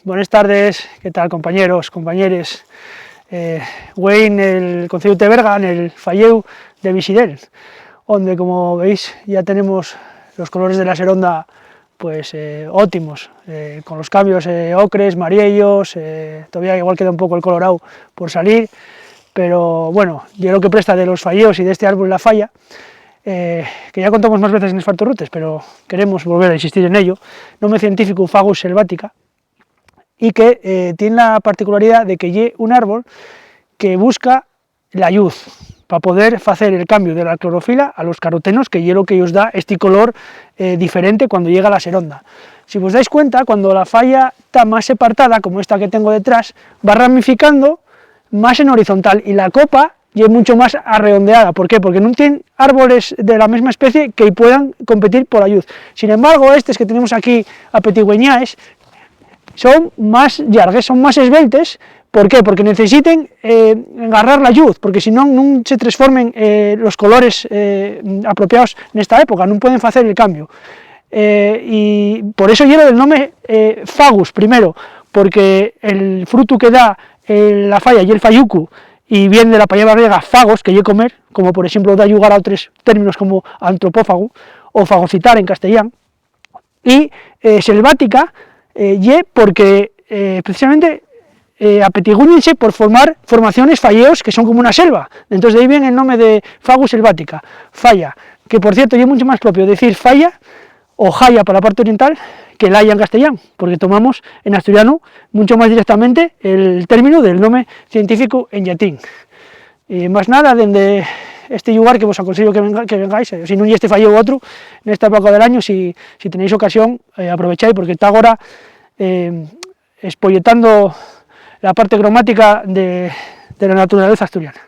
Buenas tardes, ¿qué tal compañeros, compañeres? Wayne, el Concello de Berga, en el falleu de Visidel, donde como veis ya tenemos los colores de la Seronda pues óptimos, con los cambios ocres, mariellos, todavía igual queda un poco el colorado por salir, pero bueno, yo lo que presta de los falleos y de este árbol La Falla, que ya contamos más veces en Esfarto Rutes, pero queremos volver a insistir en ello, nome científico Fagus selvatica, y que tiene la particularidad de que es un árbol que busca la luz para poder hacer el cambio de la clorofila a los carotenos, que es lo que os da este color diferente cuando llega la Seronda. Si os dais cuenta, cuando la falla está más separada, como esta que tengo detrás, va ramificando más en horizontal y la copa es mucho más arredondeada. ¿Por qué? Porque no tienen árboles de la misma especie que puedan competir por la luz. Sin embargo, estos que tenemos aquí a petigüeñaes son más llargues, son más esbeltes. ¿Por qué? Porque necesiten agarrar la luz, porque si no, no se transformen los colores apropiados en esta época, no pueden hacer el cambio. Y por eso lleva el nombre Fagus, primero, porque el fruto que da la falla y el fayucu, y viene de la palabra griega fagos, que es comer, como por ejemplo da lugar a otros términos como antropófago o fagocitar en castellano, y selvática, porque precisamente apetigúñense por formar formaciones falleos que son como una selva, entonces de ahí viene el nombre de Fagus selvática, falla, que por cierto es mucho más propio decir falla o jaya para la parte oriental que laya en castellano, porque tomamos en asturiano mucho más directamente el término del nombre científico en latín. Y más nada, desde este lugar que vos aconsejo que vengáis, si no este falleo u otro, en esta época del año, si tenéis ocasión, aprovecháis, porque está ahora espolletando la parte cromática de la naturaleza asturiana.